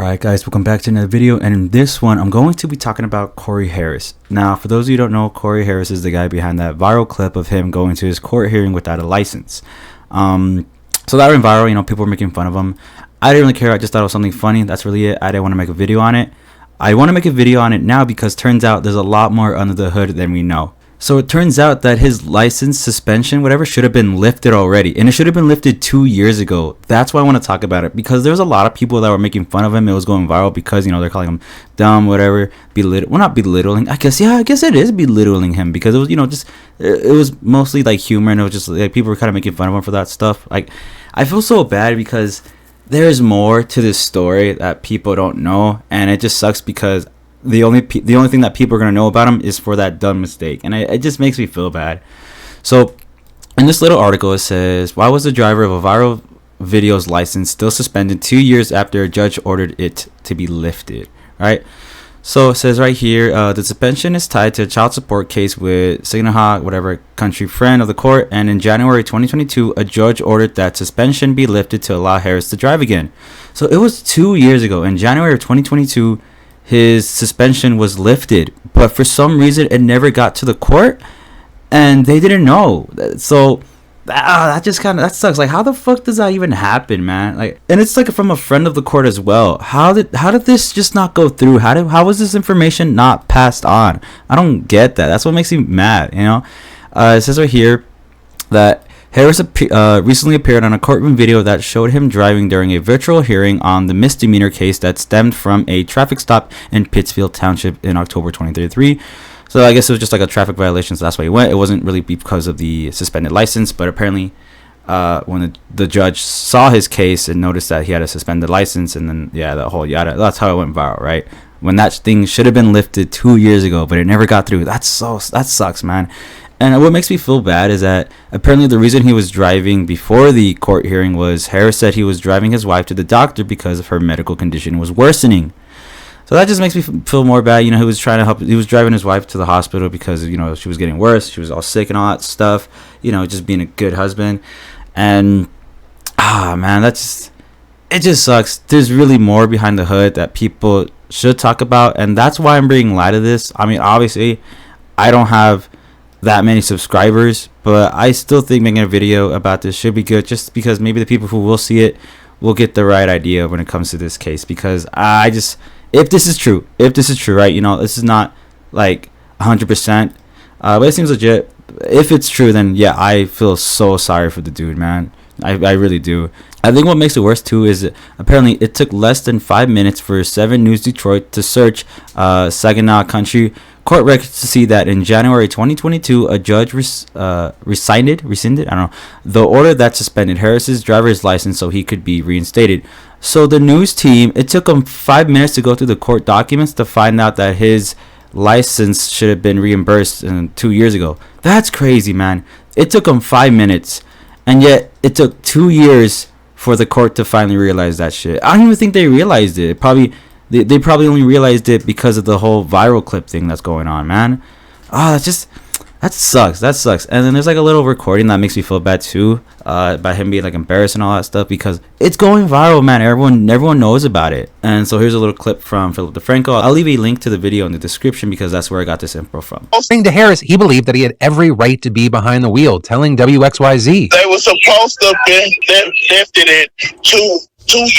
Alright guys, welcome back to another video, and in this one I'm going to be talking about Corey Harris. Now for those of you who don't know, Corey Harris is the guy behind that viral clip of him going to his court hearing without a license. So that went viral, people were making fun of him. I didn't really care, I just thought it was something funny, that's really it. I didn't want to make a video on it. I want to make a video on it now because turns out there's a lot more under the hood than we know. So it turns out that his license suspension, whatever, should have been lifted already. And it should have been lifted 2 years ago. That's why I want to talk about it. Because there's a lot of people that were making fun of him. It was going viral because, they're calling him dumb, whatever. Well, not belittling. I guess it is belittling him. Because it was, it was mostly like humor. And it was just like people were kind of making fun of him for that stuff. Like, I feel so bad because there's more to this story that people don't know. And it just sucks because the only thing that people are going to know about him is for that dumb mistake, and it just makes me feel bad. So in this little article it says, why was the driver of a viral video's license still suspended 2 years after a judge ordered it to be lifted? Right, so it says right here, the suspension is tied to a child support case with Signaha, whatever, country friend of the court, and in January 2022 a judge ordered that suspension be lifted to allow Harris to drive again. So it was 2 years ago, in January of 2022, his suspension was lifted, but for some reason it never got to the court and they didn't know. So that sucks. Like, how the fuck does that even happen, man? Like, and it's like from a friend of the court as well. How did this just not go through? How was this information not passed on? I don't get that. That's what makes me mad. It says right here that Harris recently appeared on a courtroom video that showed him driving during a virtual hearing on the misdemeanor case that stemmed from a traffic stop in Pittsfield Township in October 2023. So I guess it was just like a traffic violation, so that's why he went. It wasn't really because of the suspended license, but apparently when the judge saw his case and noticed that he had a suspended license, and then the whole yada, that's how it went viral, right? When that thing should have been lifted 2 years ago, but it never got through. That sucks, man. And what makes me feel bad is that apparently the reason he was driving before the court hearing was Harris said he was driving his wife to the doctor because of her medical condition was worsening. So that just makes me feel more bad. He was trying to help. He was driving his wife to the hospital because, she was getting worse. She was all sick and all that stuff. Just being a good husband. And, man, it just sucks. There's really more behind the hood that people should talk about. And that's why I'm bringing light of this. I mean, obviously, I don't have that many subscribers, but I still think making a video about this should be good, just because maybe the people who will see it will get the right idea when it comes to this case. Because if this is true, right, this is not like 100%, but it seems legit. If it's true, then yeah, I feel so sorry for the dude, man. I really do. I think what makes it worse too is apparently it took less than 5 minutes for 7 News Detroit to search Saginaw Country court records to see that in January 2022 a judge rescinded the order that suspended Harris's driver's license so he could be reinstated. So the news team, it took them 5 minutes to go through the court documents to find out that his license should have been reimbursed 2 years ago. That's crazy, man. It took them 5 minutes, and yet it took 2 years for the court to finally realize that shit. I don't even think they realized it. They probably only realized it because of the whole viral clip thing that's going on, man. That sucks. And then there's like a little recording that makes me feel bad too, by him being like embarrassed and all that stuff, because it's going viral, man. Everyone knows about it. And so here's a little clip from Philip DeFranco. I'll leave a link to the video in the description because that's where I got this info from. Saying to Harris, he believed that he had every right to be behind the wheel, telling WXYZ they were supposed to have been lifted it two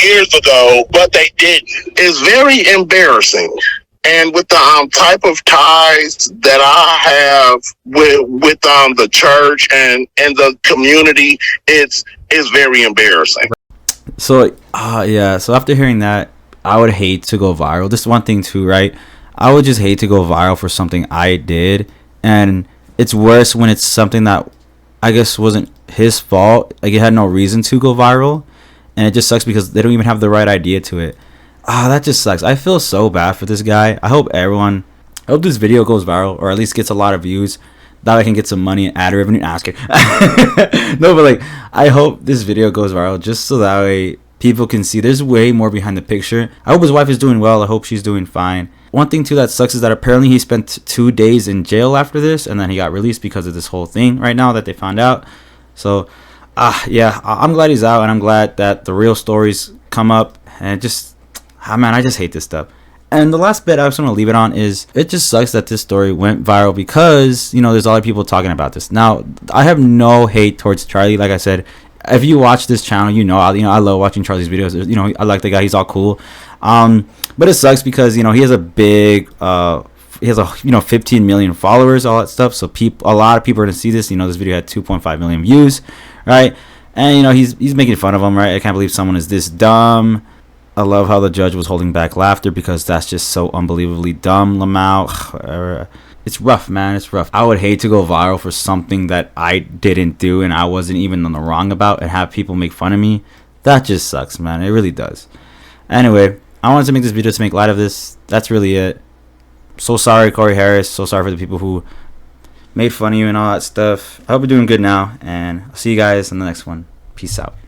years ago, but they didn't. It's very embarrassing. And with the type of ties that I have with the church and the community, it's very embarrassing. So so after hearing that, I would hate to go viral. This is one thing too, right? I would just hate to go viral for something I did, and it's worse when it's something that I guess wasn't his fault. Like, it had no reason to go viral, and it just sucks because they don't even have the right idea to it. That just sucks. I feel so bad for this guy. I hope this video goes viral, or at least gets a lot of views, that I can get some money and ad revenue. Asking. No, but like, I hope this video goes viral just so that way people can see there's way more behind the picture. I hope his wife is doing well. I hope she's doing fine. One thing too that sucks is that apparently he spent 2 days in jail after this, and then he got released because of this whole thing right now that they found out. So yeah, I'm glad he's out, and I'm glad that the real stories come up, and just Ah, man, I just hate this stuff. And the last bit I just want to leave it on is it just sucks that this story went viral because, you know, there's a lot of people talking about this. Now, I have no hate towards Charlie. Like I said, if you watch this channel, you know, I love watching Charlie's videos. You know, I like the guy. He's all cool. But it sucks because, you know, he has a big, he has 15 million followers, all that stuff. So a lot of people are going to see this. You know, this video had 2.5 million views, right? And, you know, he's making fun of him, right? I can't believe someone is this dumb. I love how the judge was holding back laughter because that's just so unbelievably dumb, Lamau. It's rough, man. It's rough. I would hate to go viral for something that I didn't do and I wasn't even on the wrong about and have people make fun of me. That just sucks, man. It really does. Anyway, I wanted to make this video to make light of this. That's really it. So sorry, Corey Harris. So sorry for the people who made fun of you and all that stuff. I hope you're doing good now, and I'll see you guys in the next one. Peace out.